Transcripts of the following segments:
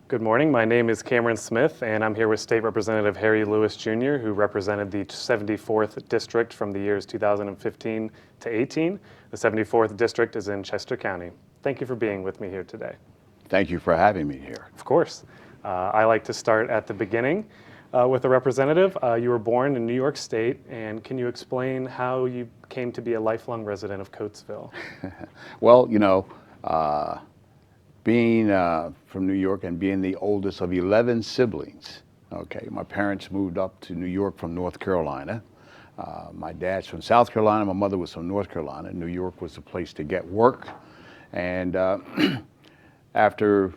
Good morning. My name is Cameron Smith, and I'm here with State Representative Harry Lewis Jr., who represented the 74th District from the years 2015 to 18. The 74th District is in Chester County. Thank you for being with me here today. Thank you for having me here. Of course. I like to start at the beginning with the representative. You were born in New York State, and can you explain how you came to be a lifelong resident of Coatesville? Well, being from New York and being the oldest of 11 siblings, okay, my parents moved up to New York from North Carolina. My dad's from South Carolina, my mother was from North Carolina. New York was the place to get work. And after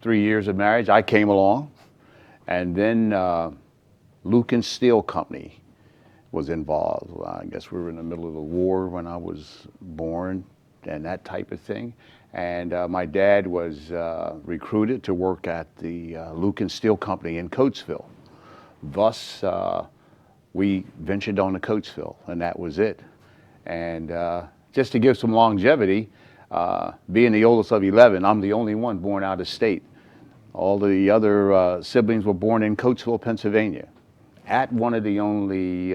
3 years of marriage, I came along. And then Lucan Steel Company was involved. I guess we were in the middle of the war when I was born and that type of thing. And my dad was recruited to work at the Lucan Steel Company in Coatesville. Thus, we ventured on to Coatesville, and that was it. And just to give some longevity, being the oldest of 11, I'm the only one born out of state. All the other siblings were born in Coatesville, Pennsylvania, at one of the only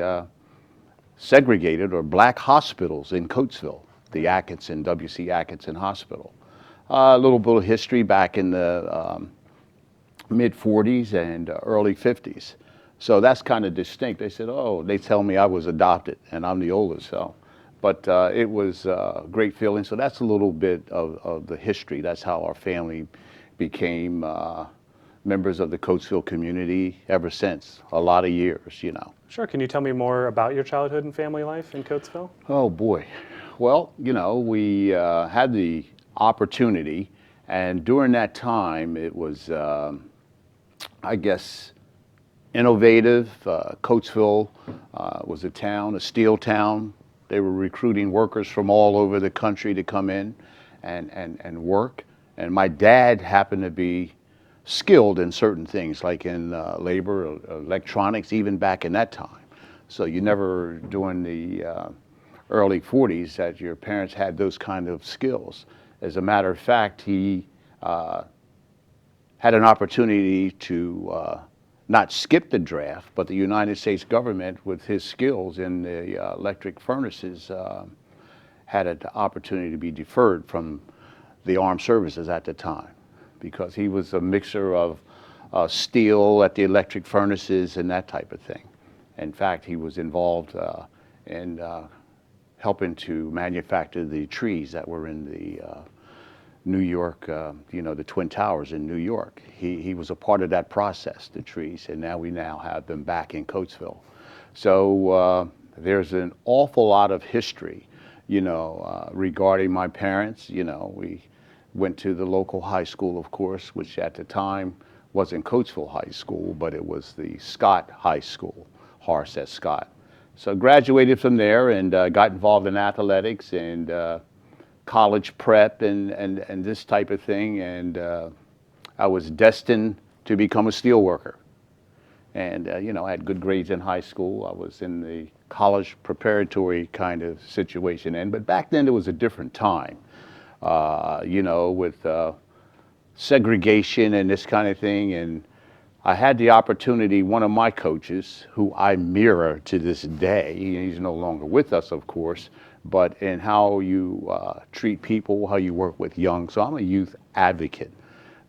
segregated or black hospitals in Coatesville, the Atkinson, W.C. Atkinson Hospital. A little bit of history back in the mid-40s and early 50s. So that's kind of distinct. They said, oh, they tell me I was adopted and I'm the oldest. So, but it was a great feeling. So that's a little bit of the history. That's how our family became members of the Coatesville community ever since, a lot of years, Sure. Can you tell me more about your childhood and family life in Coatesville? Oh, boy. Well, we had the opportunity, and during that time, it was, I guess, innovative. Coatesville was a town, a steel town. They were recruiting workers from all over the country to come in and work. And my dad happened to be skilled in certain things, like in labor, electronics, even back in that time. So you never, during the early 40s, that your parents had those kind of skills. As a matter of fact, he had an opportunity to not skip the draft, but the United States government, with his skills in the electric furnaces, had an opportunity to be deferred from the armed services at the time, because he was a mixer of steel at the electric furnaces and that type of thing. In fact, he was involved in helping to manufacture the trees that were in the New York, the Twin Towers in New York. He was a part of that process, the trees, and now we have them back in Coatesville. So there's an awful lot of history, regarding my parents. We went to the local high school, of course, which at the time wasn't Coatesville High School, but it was the Scott High School, Horace S. Scott. So graduated from there and got involved in athletics and college prep and this type of thing. And I was destined to become a steel worker. And, I had good grades in high school. I was in the college preparatory kind of situation. But back then it was a different time. With segregation and this kind of thing. And I had the opportunity, one of my coaches, who I mirror to this day, he's no longer with us, of course, but in how you treat people, how you work with young. So I'm a youth advocate.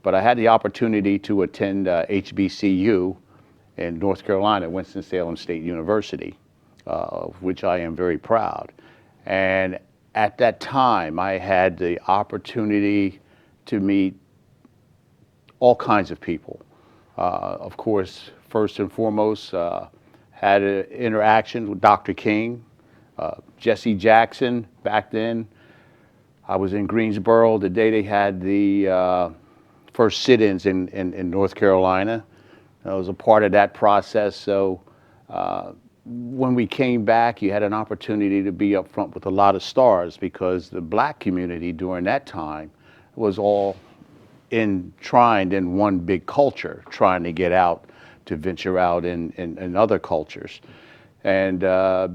But I had the opportunity to attend HBCU in North Carolina, Winston-Salem State University, of which I am very proud. And at that time, I had the opportunity to meet all kinds of people. Of course, first and foremost, had an interaction with Dr. King, Jesse Jackson. Back then, I was in Greensboro the day they had the first sit-ins in North Carolina. I was a part of that process. So when we came back, you had an opportunity to be up front with a lot of stars, because the black community during that time was all enshrined in one big culture, trying to get out, to venture out in other cultures. And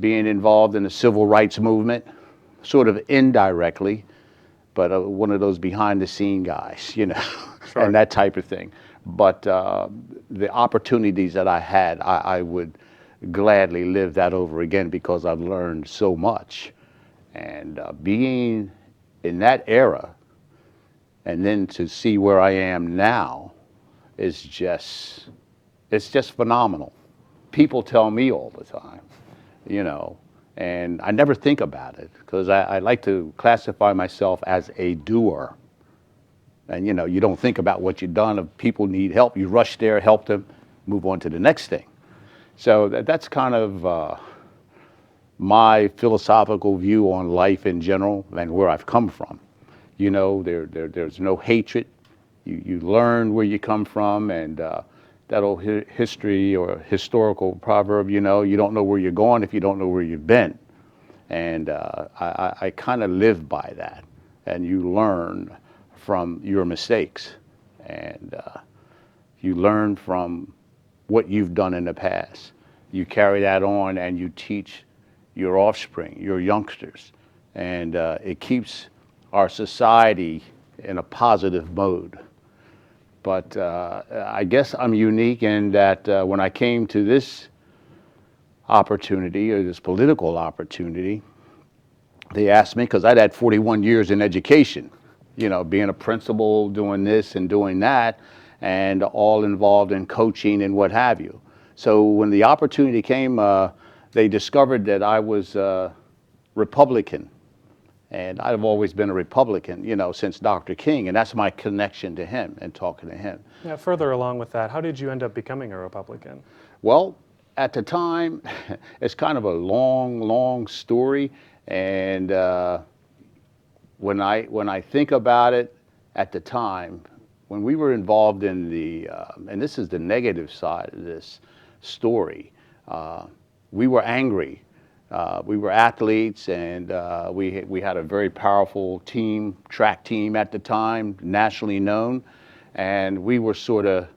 being involved in the civil rights movement, sort of indirectly, but one of those behind the scene guys, Sure. and that type of thing. But the opportunities that I had, I would gladly live that over again because I've learned so much. And being in that era and then to see where I am now is just, it's just phenomenal. People tell me all the time, you know, and I never think about it because I like to classify myself as a doer. And you know, you don't think about what you've done. If people need help, you rush there, help them, move on to the next thing. So that's kind of my philosophical view on life in general and where I've come from. You know, there's no hatred. You learn where you come from, and that old history or historical proverb, you know, you don't know where you're going if you don't know where you've been. And I kind of live by that. And you learn from your mistakes, and you learn from what you've done in the past. You carry that on and you teach your offspring, your youngsters, and it keeps our society in a positive mode. But I guess I'm unique in that when I came to this opportunity or this political opportunity, they asked me, because I'd had 41 years in education, you know, being a principal, doing this and doing that, and all involved in coaching and what have you. So when the opportunity came, they discovered that I was Republican. And I've always been a Republican, you know, since Dr. King, and that's my connection to him and talking to him. Yeah, further along with that, how did you end up becoming a Republican? Well, at the time, it's kind of a long, long story, and when I think about it, at the time, when we were involved in the, and this is the negative side of this story, we were angry. We were athletes, and we had a very powerful team, track team at the time, nationally known, and we were sort of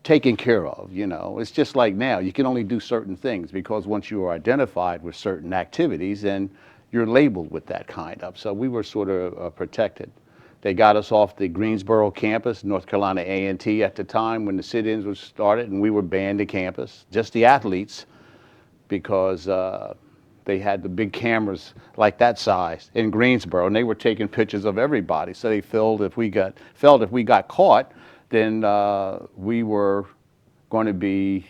taken care of, you know. It's just like now, you can only do certain things because once you are identified with certain activities, then you're labeled with that kind of. So we were sort of protected. They got us off the Greensboro campus, North Carolina A&T at the time when the sit-ins was started, and we were banned the campus, just the athletes, because they had the big cameras like that size in Greensboro, and they were taking pictures of everybody. So they felt if we got caught, then we were going to be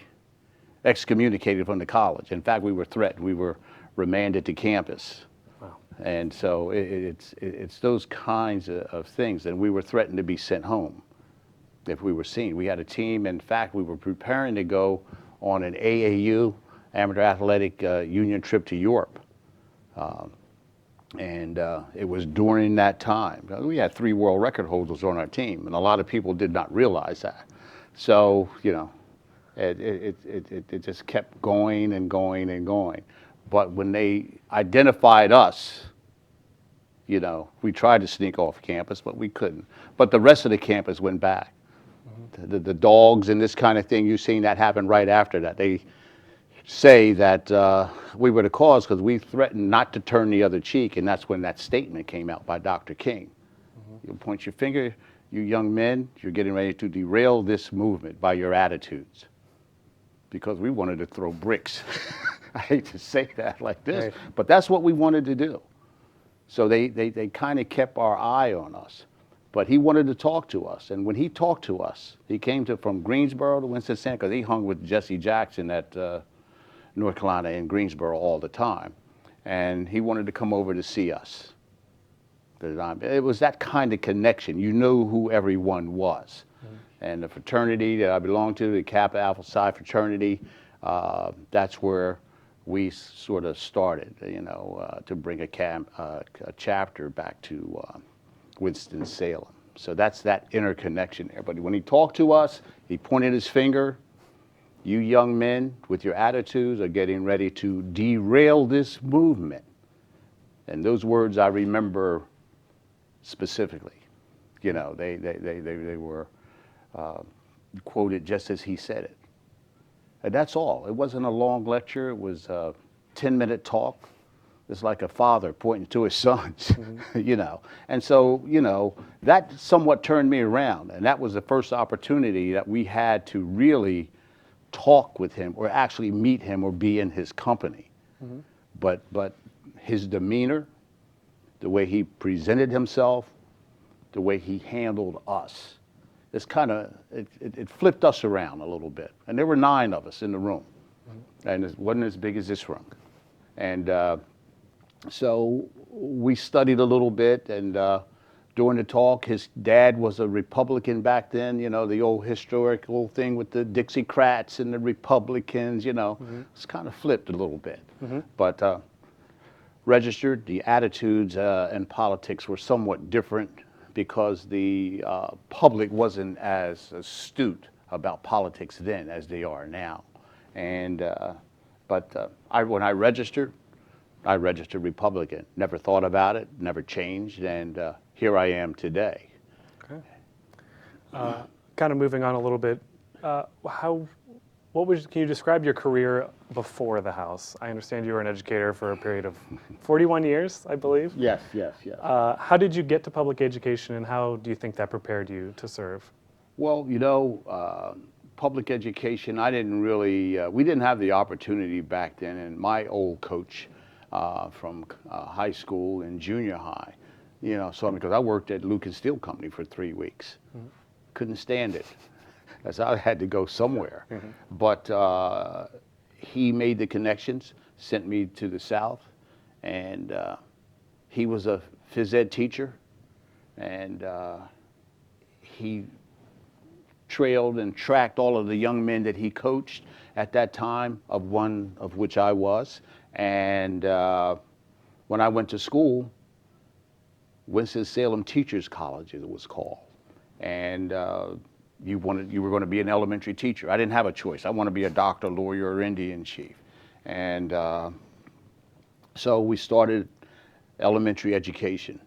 excommunicated from the college. In fact, we were threatened. We were remanded to campus. Wow. And so it's those kinds of things. And we were threatened to be sent home if we were seen. We had a team. In fact, we were preparing to go on an AAU, Amateur Athletic Union trip to Europe. And it was during that time. We had 3 world record holders on our team, and a lot of people did not realize that. So, you know, it just kept going and going and going. But when they identified us, you know, we tried to sneak off campus, but we couldn't. But the rest of the campus went back. Mm-hmm. The dogs and this kind of thing, you've seen that happen right after that. They say that we were the cause because we threatened not to turn the other cheek, and that's when that statement came out by Dr. King. Mm-hmm. You point your finger, you young men, you're getting ready to derail this movement by your attitudes. Because we wanted to throw bricks. I hate to say that like this, right, but that's what we wanted to do. So they kind of kept our eye on us. But he wanted to talk to us, and when he talked to us, he came from Greensboro to Winston-Salem, because he hung with Jesse Jackson at North Carolina in Greensboro all the time, and he wanted to come over to see us. It was that kind of connection. You knew who everyone was. Mm-hmm. And the fraternity that I belonged to, the Kappa Alpha Psi fraternity, that's where we sort of started, you know, to bring a chapter back to Winston-Salem. So that's that interconnection there. But when he talked to us, he pointed his finger. You young men with your attitudes are getting ready to derail this movement. And those words I remember specifically. You know, they were quoted just as he said it. And that's all. It wasn't a long lecture. It was a 10-minute talk. It's like a father pointing to his sons, you know. And so, you know, that somewhat turned me around. And that was the first opportunity that we had to really talk with him or actually meet him or be in his company. But his demeanor, the way he presented himself, the way he handled us, it's kind of, it flipped us around a little bit. And there were 9 of us in the room. And it wasn't as big as this room. And so we studied a little bit, and during the talk, his dad was a Republican back then, you know, the old historical thing with the Dixiecrats and the Republicans, you know. It's kind of flipped a little bit. But registered, the attitudes and politics were somewhat different because the public wasn't as astute about politics then as they are now. And when I registered Republican. Never thought about it, never changed, and here I am today. Okay. Kind of moving on a little bit, can you describe your career before the House? I understand you were an educator for a period of 41 years, I believe. Yes. How did you get to public education, and how do you think that prepared you to serve? Well, you know, public education, I didn't really, we didn't have the opportunity back then, and my old coach from high school and junior high, you know, so because I worked at Lucas Steel Company for 3 weeks. Couldn't stand it. As I had to go somewhere. But he made the connections, sent me to the South, and he was a phys ed teacher, and he trailed and tracked all of the young men that he coached at that time, one of which I was. And when I went to school, Winston-Salem Teachers College, it was called. And you were going to be an elementary teacher. I didn't have a choice. I want to be a doctor, lawyer, or Indian chief. And so we started elementary education.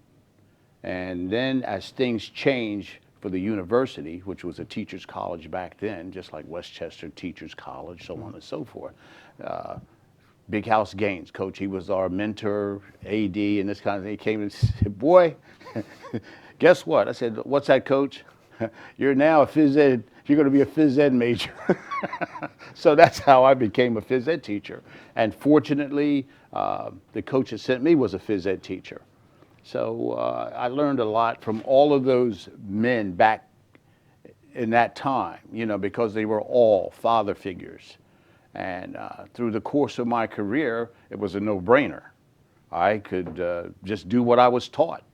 And then as things changed for the university, which was a teacher's college back then, just like Westchester Teachers College, so on and so forth, Big House Gaines, coach, he was our mentor, AD, and this kind of thing. He came and said, boy, guess what? I said, what's that, coach? You're now a phys ed, you're going to be a phys ed major. So that's how I became a phys ed teacher. And fortunately, the coach that sent me was a phys ed teacher. So I learned a lot from all of those men back in that time, you know, because they were all father figures. And through the course of my career, it was a no-brainer. I could just do what I was taught.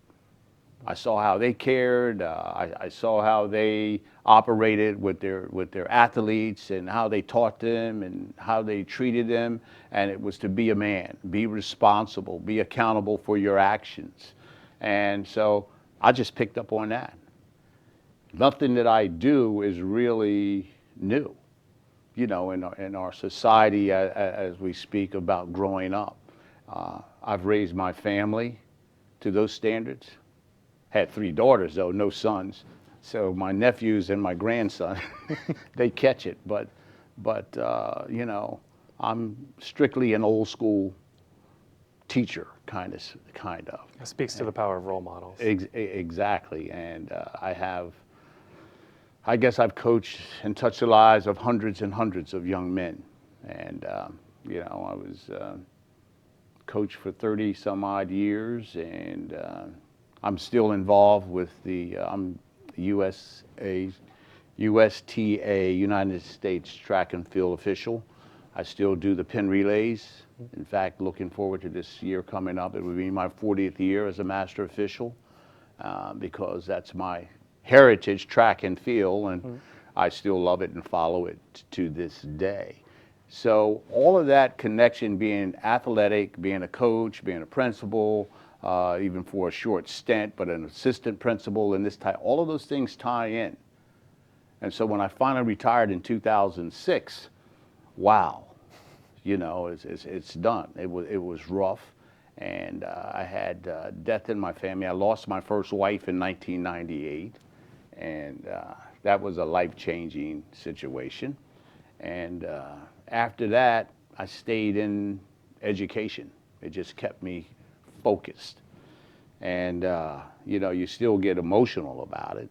I saw how they cared. I saw how they operated with their athletes and how they taught them and how they treated them. And it was to be a man, be responsible, be accountable for your actions. And so I just picked up on that. Nothing that I do is really new, you know, in our society as we speak about growing up. I've raised my family to those standards. Had 3 daughters, though, no sons. So my nephews and my grandson, they catch it. But you know, I'm strictly an old school teacher, kind of. It speaks to the power of role models. Exactly. And I guess I've coached and touched the lives of hundreds and hundreds of young men. And, you know, I was coached for 30 some odd years, and I'm still involved with I'm USTA, United States Track and Field official. I still do the pin relays. In fact, looking forward to this year coming up. It will be my 40th year as a master official because that's my heritage, track and field, and I still love it and follow it to this day. So all of that connection, being athletic, being a coach, being a principal, even for a short stint, but an assistant principal and this type, all of those things tie in. And so when I finally retired in 2006, wow, you know, it's done. It was rough, and I had death in my family. I lost my first wife in 1998, and that was a life-changing situation. And after that, I stayed in education. It just kept me focused. And, you know, you still get emotional about it.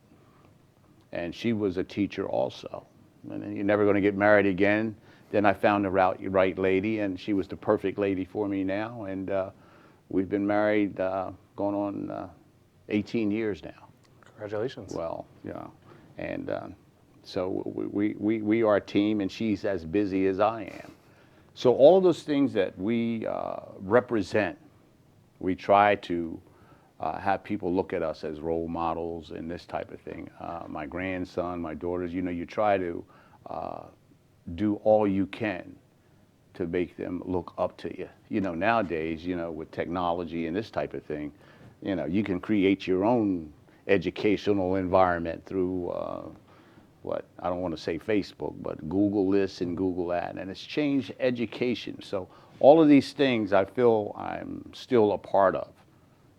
And she was a teacher also. And then you're never going to get married again. Then I found the right lady, and she was the perfect lady for me now. And we've been married going on 18 years now. Congratulations. Well, yeah. And so we are a team, and she's as busy as I am. So all of those things that we represent, we try to have people look at us as role models and this type of thing. My grandson, my daughters, you know, you try to do all you can to make them look up to you. You know, nowadays, you know, with technology and this type of thing, you know, you can create your own educational environment through what, I don't want to say Facebook, but Google this and Google that, and it's changed education. So all of these things I feel I'm still a part of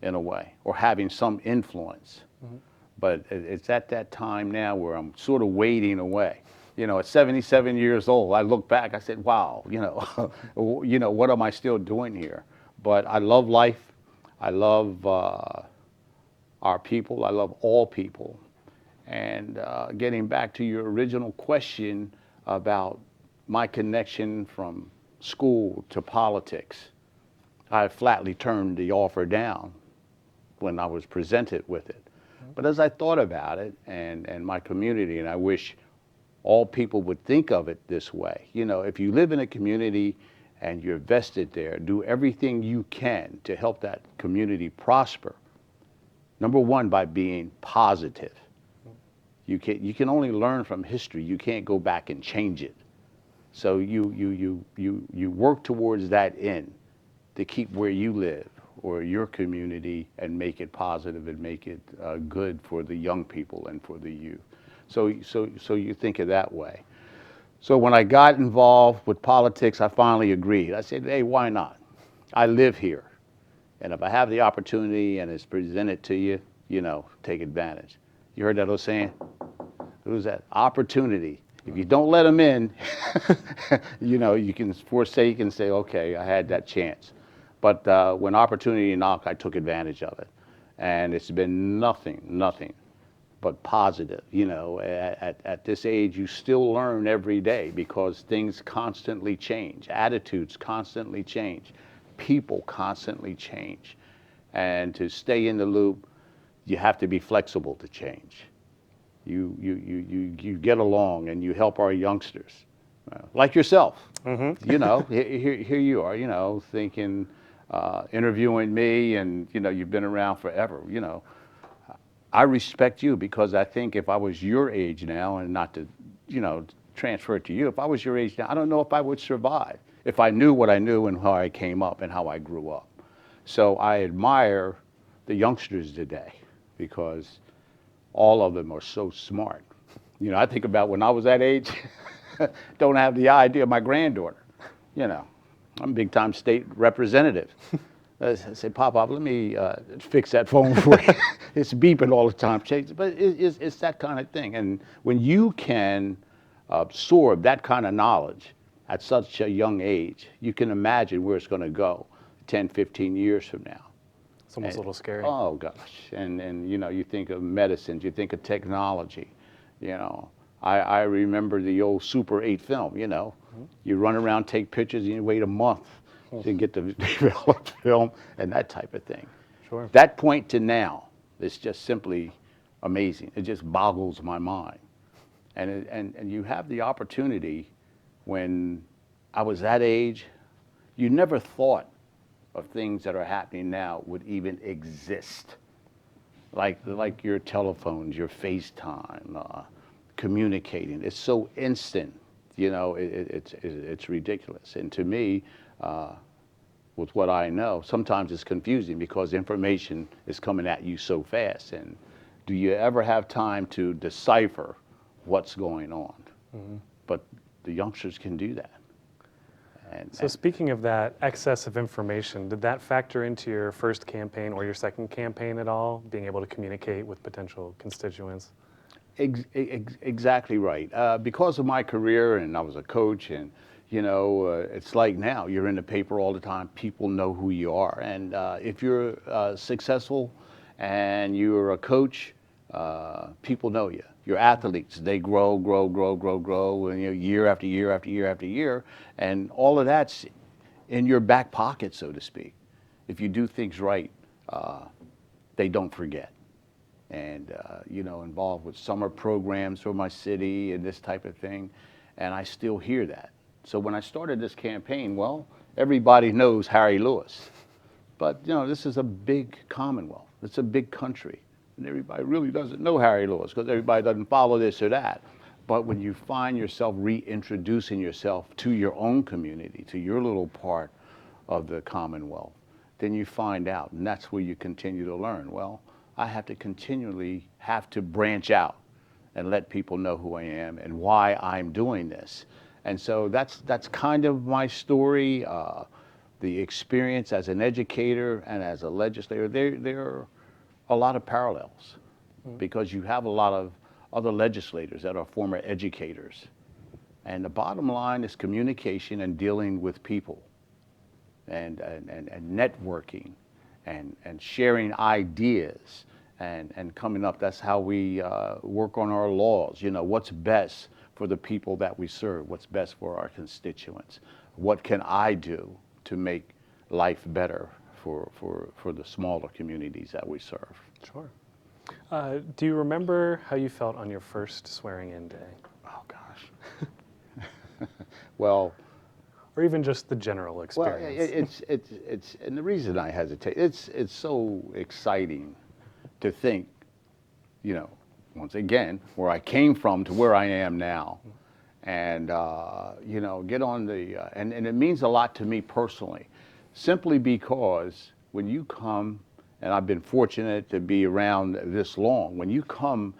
in a way, or having some influence. Mm-hmm. But it's at that time now where I'm sort of wading away. You know, at 77 years old, I look back, I said, wow, you know, you know, what am I still doing here? But I love life. I love our people. I love all people. And getting back to your original question about my connection from school to politics, I flatly turned the offer down when I was presented with it. Mm-hmm. But as I thought about it and my community, and I wish all people would think of it this way. You know, if you live in a community and you're vested there, do everything you can to help that community prosper. Number one, by being positive. You can only learn from history. You can't go back and change it. So you work towards that end to keep where you live or your community and make it positive and make it good for the young people and for the youth. So you think of that way. So when I got involved with politics, I finally agreed. I said, hey, why not? I live here. And if I have the opportunity and it's presented to you, you know, take advantage. You heard that old saying? It was that opportunity. If you don't let them in, you know, you can forsake and say, okay, I had that chance. But when opportunity knocked, I took advantage of it. And it's been nothing but positive. You know, at this age, you still learn every day because things constantly change. Attitudes constantly change. People constantly change. And to stay in the loop, you have to be flexible to change. You get along and you help our youngsters, like yourself. Mm-hmm. You know, here you are, you know, thinking, interviewing me, and you know, you've been around forever. You know, I respect you because I think if I was your age now, and not to, you know, transfer it to you, if I was your age now, I don't know if I would survive if I knew what I knew and how I came up and how I grew up. So I admire the youngsters today because all of them are so smart. You know, I think about when I was that age, don't have the idea of my granddaughter. You know, I'm a big time state representative. I say, Pop, let me fix that phone for you. It's beeping all the time. But it's that kind of thing. And when you can absorb that kind of knowledge at such a young age, you can imagine where it's going to go 10, 15 years from now. It's almost a little scary. Oh gosh, and you know, you think of medicines, you think of technology, you know. I remember the old Super 8 film, you know. Mm-hmm. You run around, take pictures, and you wait a month to get the developed film and that type of thing. Sure. That point to now is just simply amazing. It just boggles my mind. And you have the opportunity when I was that age, you never thought of things that are happening now would even exist. Like your telephones, your FaceTime, communicating. It's so instant, you know, it's ridiculous. And to me, with what I know, sometimes it's confusing because information is coming at you so fast. And do you ever have time to decipher what's going on? Mm-hmm. But the youngsters can do that. So speaking of that excess of information, did that factor into your first campaign or your second campaign at all, being able to communicate with potential constituents? Exactly right. Because of my career, and I was a coach, and You know, it's like now, you're in the paper all the time, people know who you are. And if you're successful and you're a coach, people know you. Your athletes, they grow, and, you know, year after year after year after year. And all of that's in your back pocket, so to speak. If you do things right, they don't forget. And, you know, involved with summer programs for my city and this type of thing. And I still hear that. So when I started this campaign, well, everybody knows Harry Lewis. But, you know, this is a big commonwealth. It's a big country. And everybody really doesn't know Harry Lewis because everybody doesn't follow this or that. But when you find yourself reintroducing yourself to your own community, to your little part of the commonwealth, then you find out. And that's where you continue to learn. Well, I have to continually have to branch out and let people know who I am and why I'm doing this. And so that's kind of my story. The experience as an educator and as a legislator, there are a lot of parallels because you have a lot of other legislators that are former educators. And the bottom line is communication and dealing with people and networking and sharing ideas and coming up. That's how we work on our laws. You know, what's best for the people that we serve? What's best for our constituents? What can I do to make life better for the smaller communities that we serve? Sure. Do you remember how you felt on your first swearing-in day? Oh, gosh. Well, or even just the general experience? Well, it's and the reason I hesitate, it's so exciting to think, you know, once again, where I came from to where I am now, and you know, get on the and it means a lot to me personally, simply because when you come, and I've been fortunate to be around this long, when you come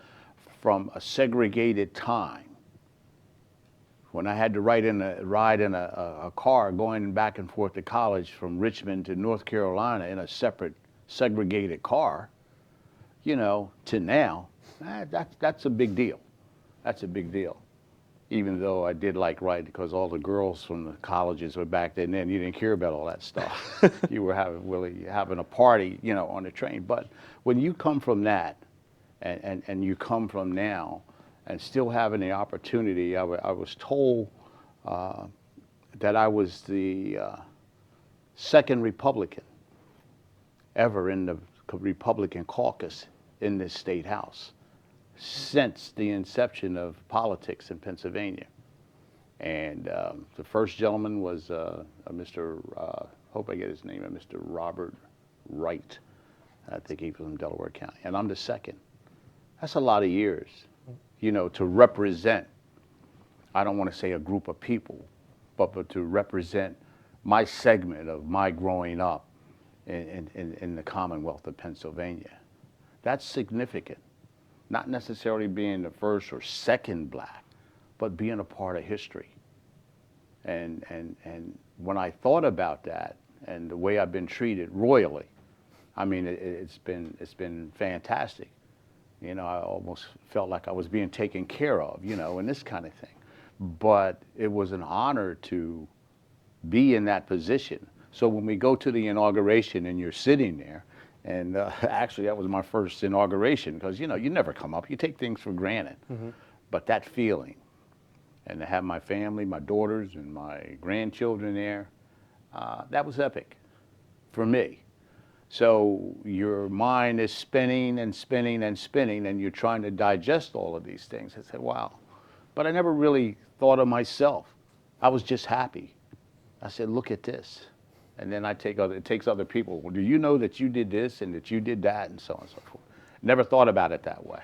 from a segregated time, when I had to ride in a car going back and forth to college from Richmond to North Carolina in a separate segregated car, you know, to now, that's a big deal. That's a big deal. Even though I did like riding because all the girls from the colleges were back then, and you didn't care about all that stuff. You were having a party, you know, on the train. But when you come from that, and you come from now, and still having the opportunity, I was told that I was the second Republican ever in the Republican caucus in this state house since the inception of politics in Pennsylvania. And the first gentleman was Mr. Hope I get his name, Mr. Robert Wright. I think he was from Delaware County. And I'm the second. That's a lot of years, you know, to represent, I don't want to say a group of people, but to represent my segment of my growing up in the Commonwealth of Pennsylvania. That's significant. Not necessarily being the first or second black, but being a part of history. And when I thought about that and the way I've been treated royally, I mean, it's been fantastic. You know, I almost felt like I was being taken care of, you know, and this kind of thing. But it was an honor to be in that position. So when we go to the inauguration and you're sitting there, and actually that was my first inauguration because, you know, you never come up, you take things for granted. Mm-hmm. But that feeling, and to have my family, my daughters and my grandchildren there, that was epic for me. So your mind is spinning and spinning and spinning, and you're trying to digest all of these things. I said, wow. But I never really thought of myself. I was just happy. I said, look at this. And then it takes other people. Well, do you know that you did this and that you did that and so on and so forth? Never thought about it that way.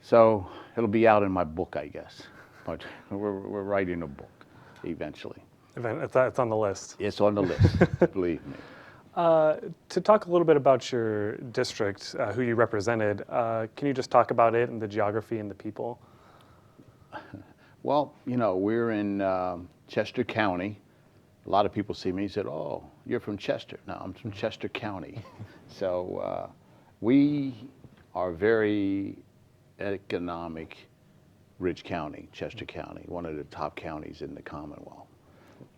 So it'll be out in my book, I guess. But we're writing a book eventually. It's on the list. It's on the list, believe me. To talk a little bit about your district, who you represented, can you just talk about it and the geography and the people? Well, you know, we're in Chester County. A lot of people see me and said, oh, you're from Chester. No, I'm from Chester County. So we are very economic Ridge County, Chester County, one of the top counties in the Commonwealth.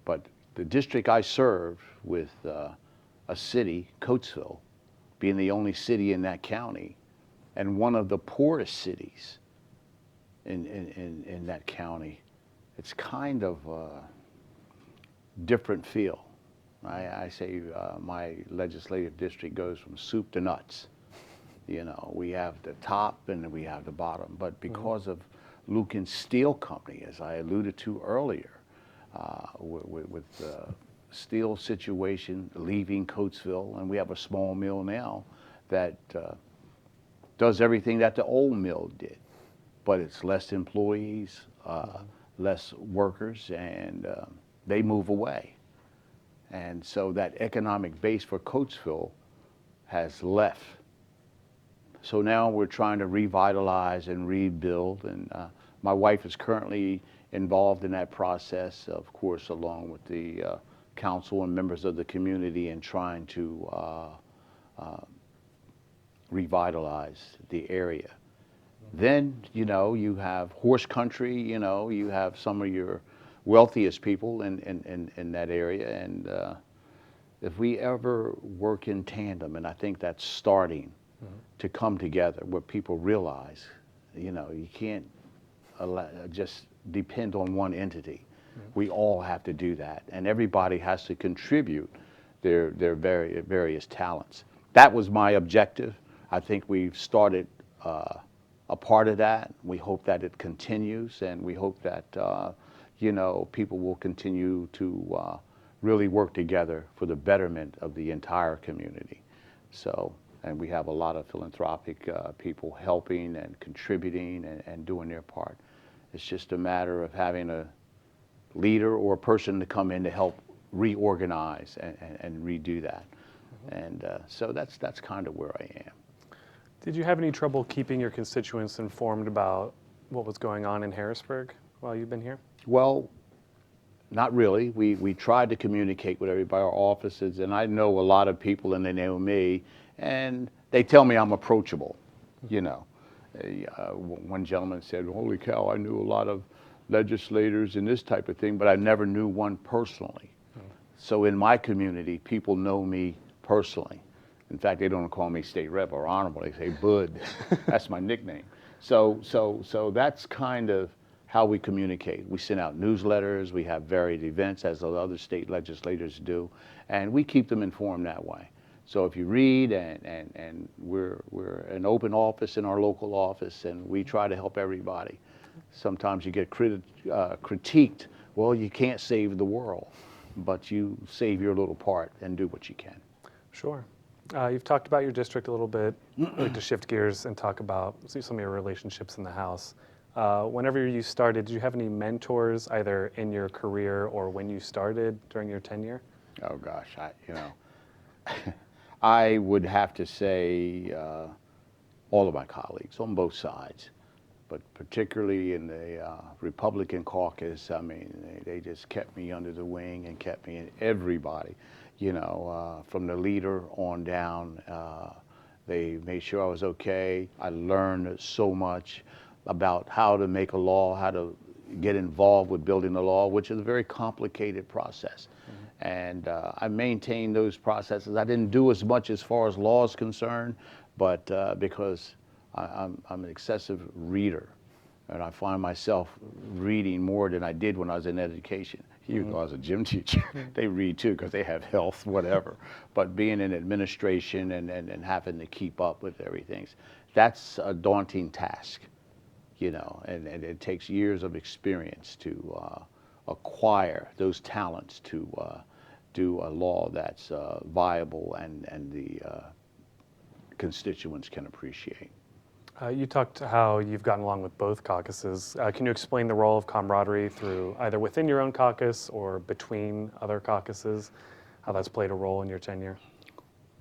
But the district I served with a city, Coatesville, being the only city in that county and one of the poorest cities in that county, it's kind of a different feel. I say my legislative district goes from soup to nuts. You know, we have the top and we have the bottom, but because of Lucan Steel Company, as I alluded to earlier, with the steel situation leaving Coatesville, and we have a small mill now that does everything that the old mill did, but it's less employees, less workers, and they move away. And so that economic base for Coatesville has left. So now we're trying to revitalize and rebuild, and my wife is currently involved in that process, of course, along with the council and members of the community, in trying to revitalize the area. Then, you know, you have horse country, you know, you have some of your wealthiest people in that area, and if we ever work in tandem, and I think that's starting to come together, where people realize, you know, you can't just depend on one entity. We all have to do that, and everybody has to contribute their various talents. That was my objective. I think we've started a part of that. We hope that it continues, and we hope that you know, people will continue to really work together for the betterment of the entire community. So, and we have a lot of philanthropic people helping and contributing and doing their part. It's just a matter of having a leader or a person to come in to help reorganize and redo that. And so that's kind of where I am. Did you have any trouble keeping your constituents informed about what was going on in Harrisburg while you've been here? Well, not really. We tried to communicate with everybody, our offices, and I know a lot of people, and they know me, and they tell me I'm approachable, you know. One gentleman said, "Holy cow, I knew a lot of legislators and this type of thing, but I never knew one personally." So in my community, people know me personally. In fact, they don't call me state rep or honorable, they say Bud. That's my nickname. So that's kind of how we communicate. We send out newsletters, we have varied events, as the other state legislators do, and we keep them informed that way. So if you read, and we're an open office in our local office, and we try to help everybody. Sometimes you get critiqued. Well, you can't save the world, but you save your little part and do what you can. Sure. You've talked about your district a little bit. I'd like to shift gears and talk about some of your relationships in the House. Whenever you started, did you have any mentors, either in your career or when you started during your tenure? Oh gosh, you know, I would have to say all of my colleagues on both sides, but particularly in the Republican caucus. I mean, they just kept me under the wing and kept me in everybody, you know, from the leader on down. They made sure I was okay. I learned so much about how to make a law, how to get involved with building the law, which is a very complicated process. And I maintained those processes. I didn't do as much as far as law is concerned, but because I'm an excessive reader, and I find myself reading more than I did when I was in education. Even though I was a gym teacher, they read too because they have health, whatever. But being in administration and having to keep up with everything, that's a daunting task, you know, and it takes years of experience to acquire those talents to do a law that's viable and the constituents can appreciate. You talked how you've gotten along with both caucuses. Can you explain the role of camaraderie through either within your own caucus or between other caucuses, how that's played a role in your tenure?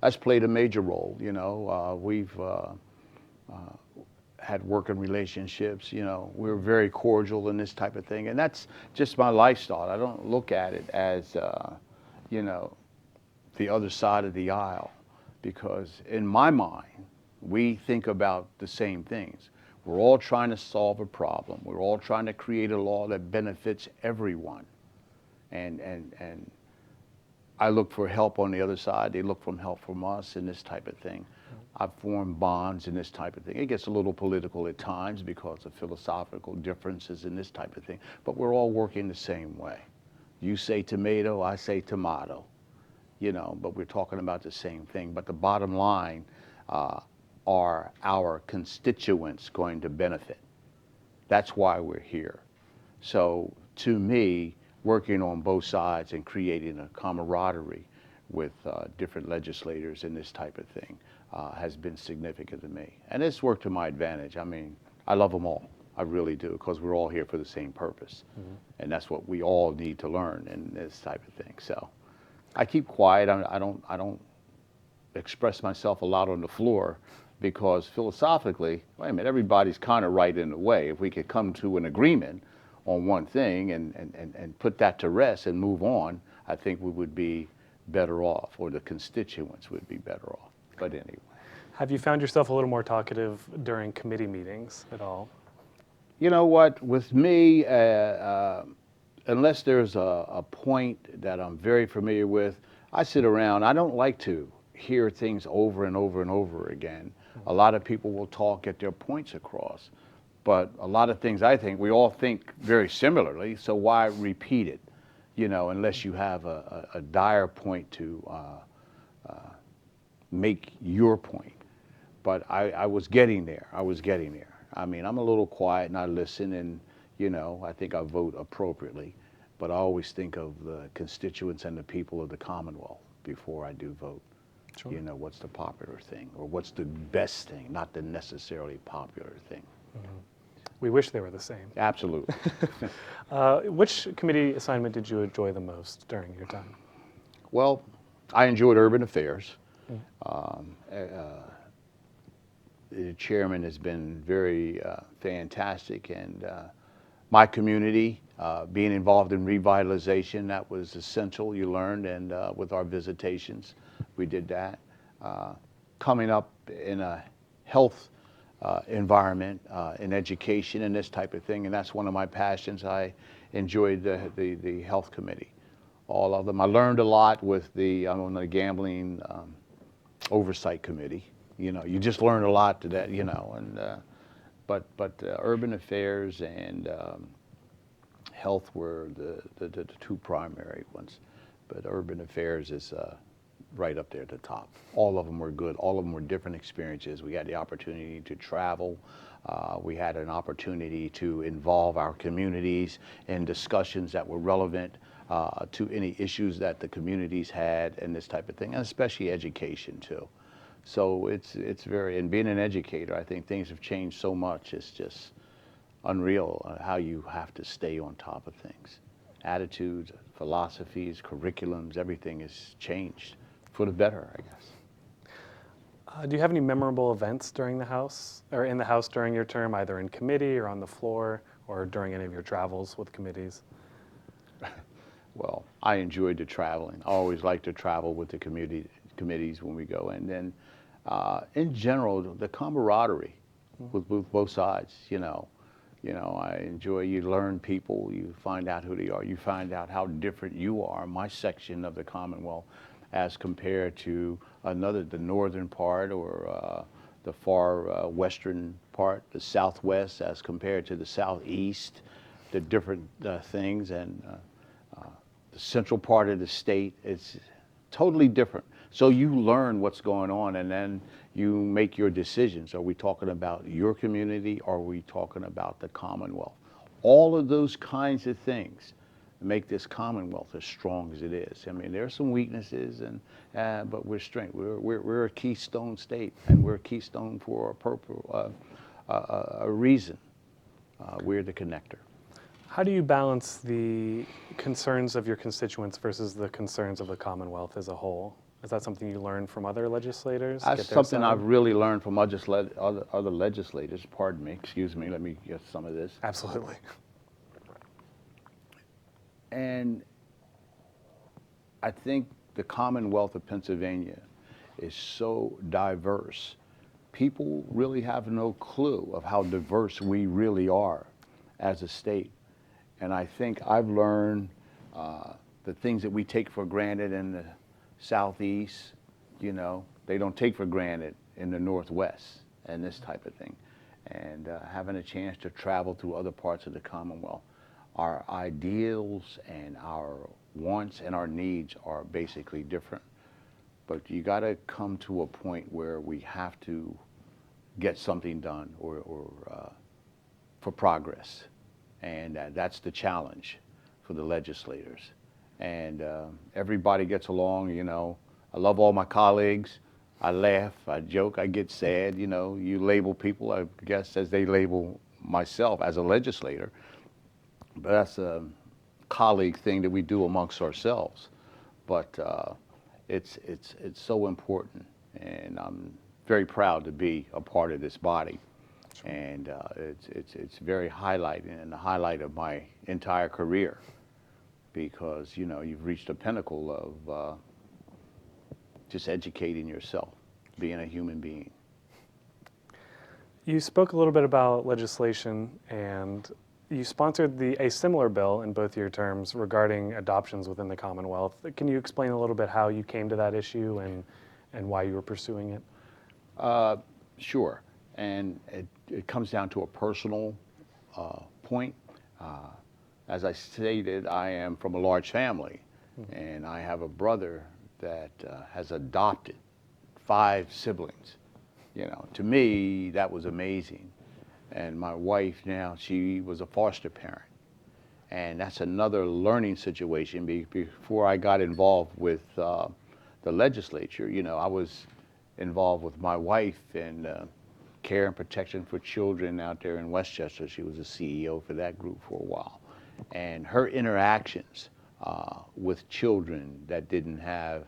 That's played a major role, you know. We've had working relationships, you know. We're very cordial in this type of thing, and that's just my lifestyle. I don't look at it as, you know, the other side of the aisle, because in my mind, we think about the same things. We're all trying to solve a problem. We're all trying to create a law that benefits everyone. And I look for help on the other side. They look for help from us in this type of thing. I've formed bonds in this type of thing. It gets a little political at times because of philosophical differences in this type of thing, but we're all working the same way. You say tomato, I say tomato, you know, but we're talking about the same thing. But the bottom line, are our constituents going to benefit? That's why we're here. So to me, working on both sides and creating a camaraderie with different legislators in this type of thing has been significant to me. And it's worked to my advantage. I mean, I love them all. I really do, because we're all here for the same purpose. And that's what we all need to learn in this type of thing. So I keep quiet. I don't express myself a lot on the floor, because philosophically, wait a minute, everybody's kind of right in a way. If we could come to an agreement on one thing and put that to rest and move on, I think we would be better off, or the constituents would be better off. But anyway. Have you found yourself a little more talkative during committee meetings at all? You know what, with me, unless there's a point that I'm very familiar with, I sit around. I don't like to hear things over and over and over again. A lot of people will talk, get their points across, but a lot of things, I think we all think very similarly, so why repeat it, you know, unless you have a dire point to make your point. But I was getting there. I mean, I'm a little quiet and I listen, and, you know, I think I vote appropriately, but I always think of the constituents and the people of the Commonwealth before I do vote. Sure. You know, what's the popular thing, or what's the best thing, not the necessarily popular thing. We wish they were the same. Absolutely. Which committee assignment did you enjoy the most during your time? Well, I enjoyed urban affairs. The chairman has been very fantastic, and my community, being involved in revitalization, that was essential, you learned, and with our visitations, we did that. Coming up in a health environment, in education and this type of thing, and that's one of my passions. I enjoyed the health committee, all of them. I learned a lot with I'm on the gambling oversight committee. You know, you just learn a lot to that, you know, and but urban affairs and health were the two primary ones, but urban affairs is right up there at the top. All of them were good. All of them were different experiences. We had the opportunity to travel. We had an opportunity to involve our communities in discussions that were relevant to any issues that the communities had, and this type of thing, and especially education too. So it's very, and being an educator, I think things have changed so much. It's just unreal how you have to stay on top of things. Attitudes, philosophies, curriculums, everything has changed for the better, I guess. Do you have any memorable events during the House, or in the House during your term, either in committee or on the floor, or during any of your travels with committees? Well, I enjoyed the traveling. I always like to travel with the committees when we go. And then, in general, the camaraderie with both sides, you know, I enjoy, you learn people, you find out who they are, you find out how different you are, my section of the Commonwealth, as compared to the northern part, or the far western part, the southwest, as compared to the southeast, the different things, and the central part of the state. It's totally different. So you learn what's going on, and then you make your decisions. Are we talking about your community, or are we talking about the Commonwealth? All of those kinds of things make this Commonwealth as strong as it is. I mean, there are some weaknesses, but we're strength. We're a keystone state, and we're a keystone for a reason. We're the connector. How do you balance the concerns of your constituents versus the concerns of the Commonwealth as a whole? Is that something you learn from other legislators? That's something I've really learned from other legislators. Pardon me, excuse me, let me get some of this. Absolutely. And I think the Commonwealth of Pennsylvania is so diverse people really have no clue of how diverse we really are as a state. And I think I've learned the things that we take for granted in the Southeast, you know, they don't take for granted in the Northwest and this type of thing. And having a chance to travel through other parts of the Commonwealth, our ideals and our wants and our needs are basically different. But you got to come to a point where we have to get something done or for progress. And that's the challenge for the legislators. And everybody gets along, you know. I love all my colleagues. I laugh, I joke, I get sad, you know. You label people, I guess, as they label myself as a legislator. But that's a colleague thing that we do amongst ourselves. But it's so important, and I'm very proud to be a part of this body. And it's very highlighting and the highlight of my entire career, because you know you've reached a pinnacle of just educating yourself, being a human being. You spoke a little bit about legislation, and you sponsored a similar bill in both your terms regarding adoptions within the Commonwealth. Can you explain a little bit how you came to that issue and why you were pursuing it? Sure. And it comes down to a personal point. As I stated, I am from a large family, and I have a brother that has adopted 5 siblings. You know, to me, that was amazing. And my wife now, she was a foster parent. And that's another learning situation. Before I got involved with the legislature, you know, I was involved with my wife in care and protection for children out there in Westchester. She was a CEO for that group for a while. And her interactions with children that didn't have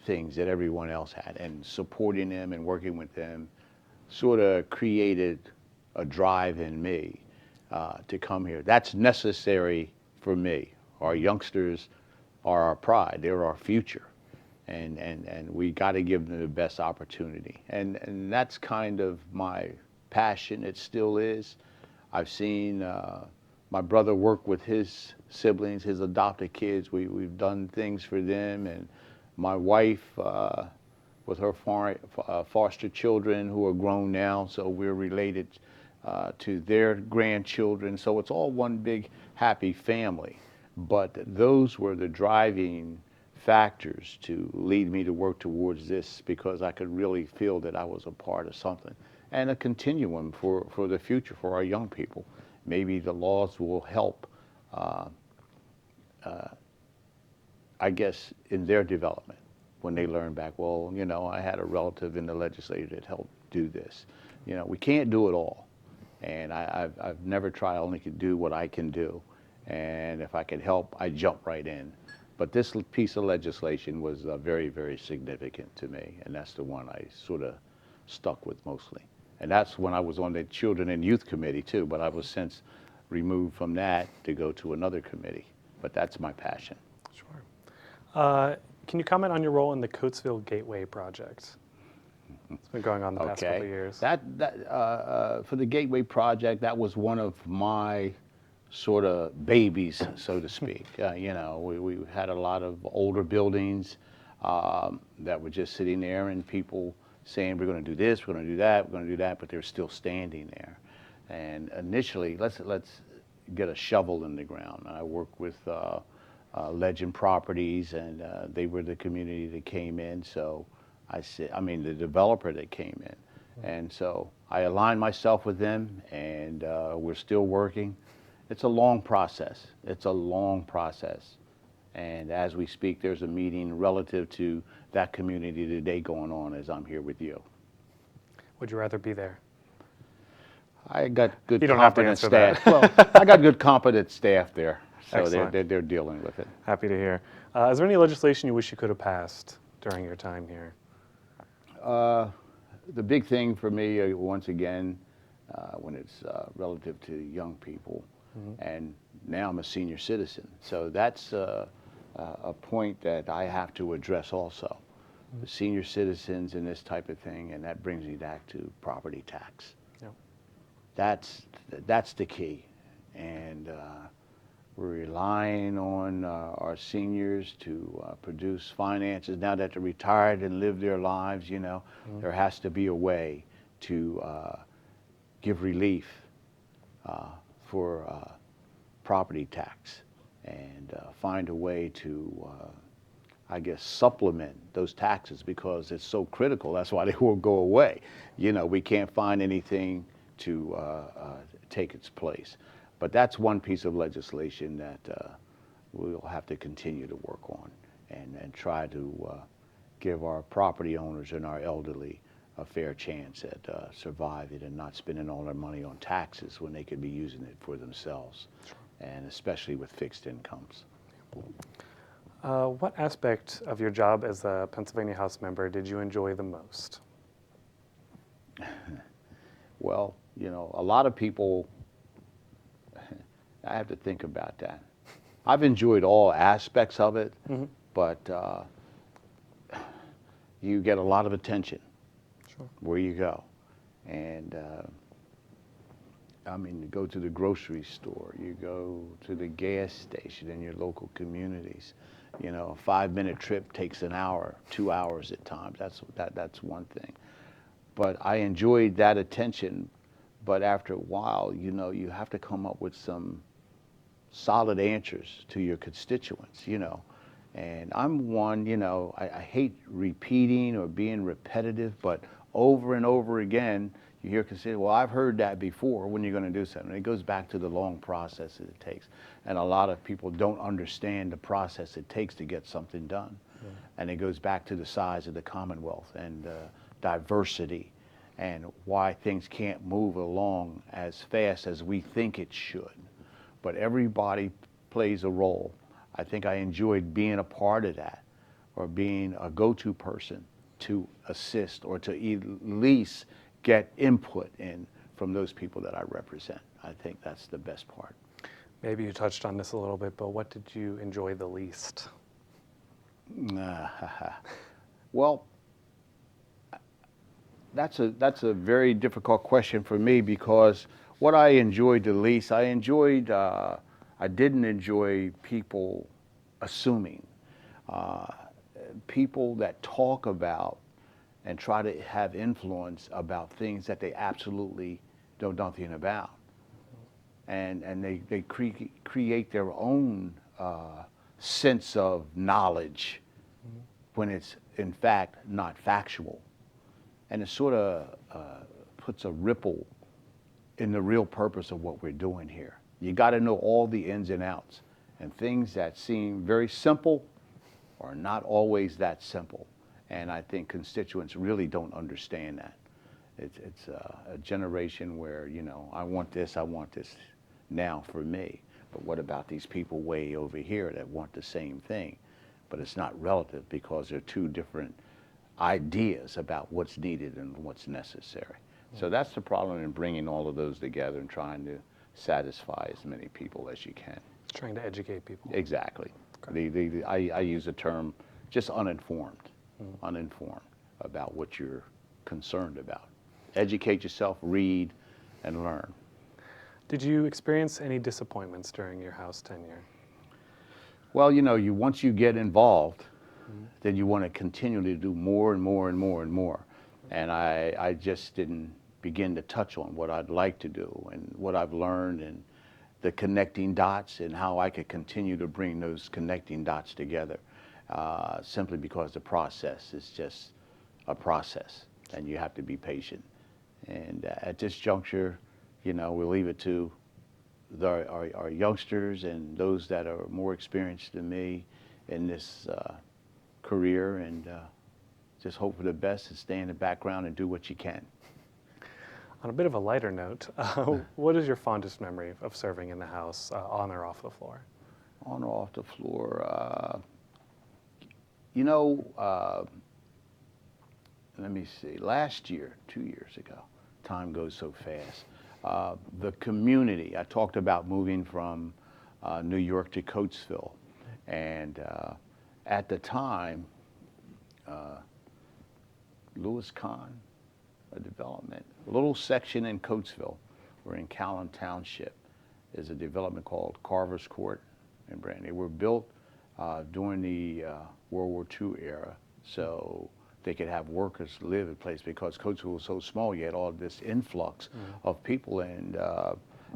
things that everyone else had, and supporting them and working with them, sort of created a drive in me to come here. That's necessary for me. Our youngsters are our pride. They're our future. And we got to give them the best opportunity. And that's kind of my passion. It still is. I've seen my brother work with his siblings, his adopted kids. We've done things for them. And my wife, with her foster children who are grown now, so we're related to their grandchildren. So it's all one big happy family. But those were the driving factors to lead me to work towards this, because I could really feel that I was a part of something and a continuum for the future for our young people. Maybe the laws will help, I guess, in their development when they learn back, well, you know, I had a relative in the legislature that helped do this. You know, we can't do it all. And I've never tried, I only could do what I can do. And if I could help, I jump right in. But this piece of legislation was very, very significant to me, and that's the one I sort of stuck with mostly. And that's when I was on the Children and Youth Committee too, but I was since removed from that to go to another committee. But that's my passion. Sure. Can you comment on your role in the Coatesville Gateway Project? It's been going on the past couple of years. For the Gateway Project, that was one of my sort of babies, so to speak. You know, we had a lot of older buildings that were just sitting there, and people saying, we're going to do this, we're going to do that, we're going to do that, but they're still standing there. And initially, let's get a shovel in the ground. I worked with Legend Properties, and they were the community that came in. So the developer that came in. And so I aligned myself with them, and we're still working. It's a long process. It's a long process. And as we speak, there's a meeting relative to that community today going on as I'm here with you. Would you rather be there? I got good, you don't have to competent answer staff. that. Well, I got good, competent staff there, so they're dealing with it. Happy to hear. Is there any legislation you wish you could have passed during your time here? The big thing for me, once again, when it's relative to young people, and now I'm a senior citizen, so that's a point that I have to address also. the senior citizens and this type of thing, and that brings me back to property tax. Yeah. That's the key, and we're relying on our seniors to produce finances. Now that they're retired and live their lives, you know, there has to be a way to give relief for property tax and find a way to, I guess, supplement those taxes because it's so critical. That's why they won't go away. You know, we can't find anything to take its place. But that's one piece of legislation that we'll have to continue to work on and try to give our property owners and our elderly a fair chance at surviving and not spending all their money on taxes when they could be using it for themselves, and especially with fixed incomes. What aspect of your job as a Pennsylvania House member did you enjoy the most? Well, you know, a lot of people, I have to think about that. I've enjoyed all aspects of it, but you get a lot of attention where you go. And I mean, you go to the grocery store, you go to the gas station in your local communities. You know, a 5-minute trip takes an hour, 2 hours at times. That's one thing. But I enjoyed that attention. But after a while, you know, you have to come up with some solid answers to your constituents, you know. And I'm one, you know, I hate repeating or being repetitive, but over and over again, you hear constituents, well, I've heard that before, when you're going to do something. It goes back to the long process that it takes. And a lot of people don't understand the process it takes to get something done. And it goes back to the size of the Commonwealth and diversity and why things can't move along as fast as we think it should. But everybody plays a role. I think I enjoyed being a part of that, or being a go-to person to assist or to at least get input in from those people that I represent. I think that's the best part. Maybe you touched on this a little bit, but what did you enjoy the least? Well, that's a very difficult question for me, because what I enjoyed the least, I didn't enjoy people assuming. People that talk about and try to have influence about things that they absolutely know nothing about. And they create their own sense of knowledge when it's in fact not factual. And it sort of puts a ripple in the real purpose of what we're doing here. You got to know all the ins and outs, and things that seem very simple are not always that simple. And I think constituents really don't understand that. It's a generation where, you know, I want this now for me. But what about these people way over here that want the same thing? But it's not relative, because they're two different ideas about what's needed and what's necessary. So that's the problem in bringing all of those together and trying to satisfy as many people as you can. Trying to educate people. Exactly. Okay. I use the term just uninformed about what you're concerned about. Educate yourself, read, and learn. Did you experience any disappointments during your House tenure? Well, you know, once you get involved, then you want to continually do more and more and more and more. And I just didn't begin to touch on what I'd like to do and what I've learned and the connecting dots and how I could continue to bring those connecting dots together, simply because the process is just a process and you have to be patient. And at this juncture, you know, we'll leave it to our youngsters and those that are more experienced than me in this career, and just hope for the best and stay in the background and do what you can. On a bit of a lighter note, what is your fondest memory of serving in the House, on or off the floor? On or off the floor? You know, let me see. Last year, 2 years ago, time goes so fast. The community, I talked about moving from New York to Coatesville. And at the time, Louis Kahn, a development. A little section in Coatesville, or in Callan Township, is a development called Carver's Court and Brand. They were built during the World War II era, so they could have workers live in place, because Coatesville was so small. You had all this influx of people and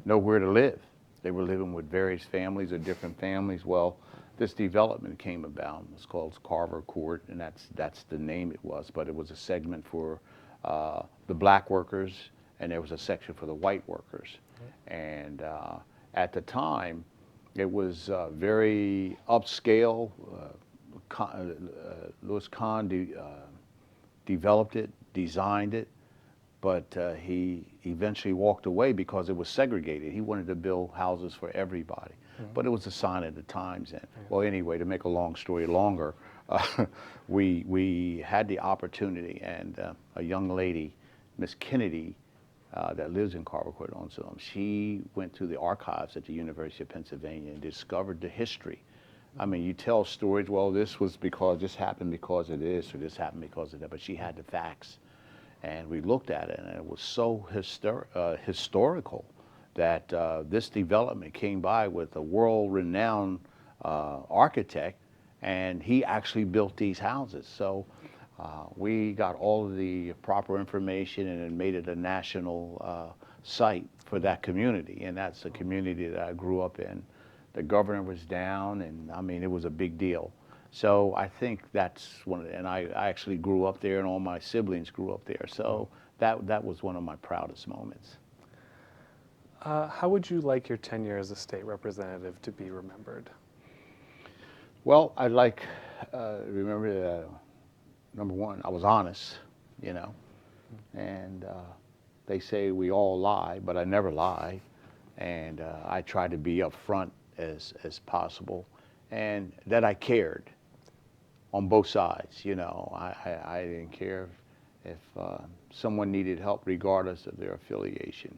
nowhere to live. They were living with various families or different families. Well, this development came about. It's called Carver Court, and that's the name it was. But it was a segment for the black workers, and there was a section for the white workers. And at the time, it was very upscale. Louis Kahn developed it, designed it, but he eventually walked away because it was segregated. He wanted to build houses for everybody, but it was a sign of the times then. Well, anyway, to make a long story longer, we had the opportunity, and a young lady, Miss Kennedy, that lives in Carver Court, she went to the archives at the University of Pennsylvania and discovered the history. I mean, you tell stories, well, this happened because of this, or this happened because of that, but she had the facts. And we looked at it, and it was so historical that this development came by with a world-renowned architect, and he actually built these houses. So we got all of the proper information and it made it a national site for that community, and that's a community that I grew up in. The governor was down, and I mean, it was a big deal. So I think that's and I actually grew up there, and all my siblings grew up there. So that was one of my proudest moments. How would you like your tenure as a state representative to be remembered? Well, I'd like remember that, number one, I was honest, and they say we all lie, but I never lie, and I try to be upfront as possible, and that I cared on both sides. I didn't care if someone needed help regardless of their affiliation.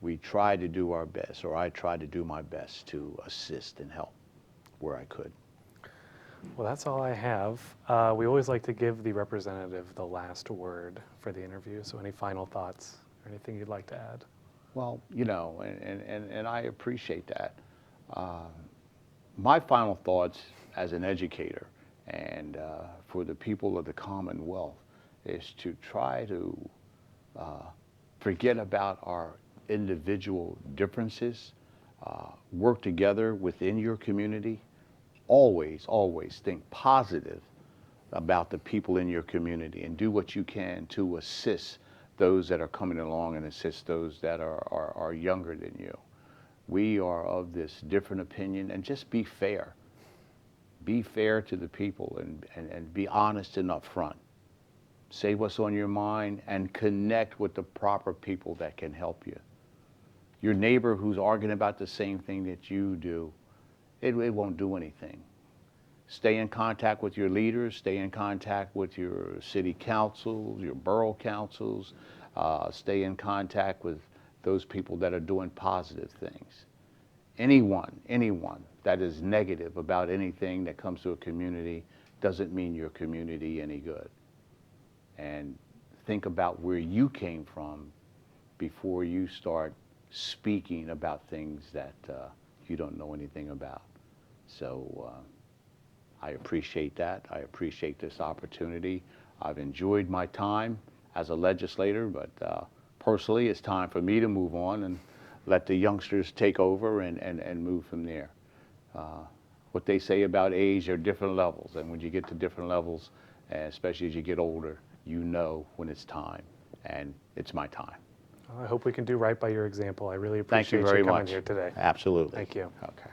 We tried to do our best, or I tried to do my best to assist and help where I could. Well, that's all I have. We always like to give the representative the last word for the interview, so any final thoughts or anything you'd like to add? Well, and I appreciate that. My final thoughts as an educator and for the people of the Commonwealth is to try to forget about our individual differences, work together within your community. Always, always think positive about the people in your community, and do what you can to assist those that are coming along and assist those that are younger than you. We are of this different opinion, and just be fair. Be fair to the people, and be honest and upfront. Say what's on your mind and connect with the proper people that can help you. Your neighbor who's arguing about the same thing that you do, it won't do anything. Stay in contact with your leaders, stay in contact with your city councils, your borough councils, stay in contact with those people that are doing positive things. Anyone that is negative about anything that comes to a community doesn't mean your community any good. And think about where you came from before you start speaking about things that you don't know anything about. So I appreciate that. I appreciate this opportunity. I've enjoyed my time as a legislator, but personally, it's time for me to move on and let the youngsters take over and move from there. What they say about age, there are different levels, and when you get to different levels, especially as you get older, you know when it's time, and it's my time. I hope we can do right by your example. I really Thank you appreciate very you coming much. here today. Absolutely. Thank you. Okay.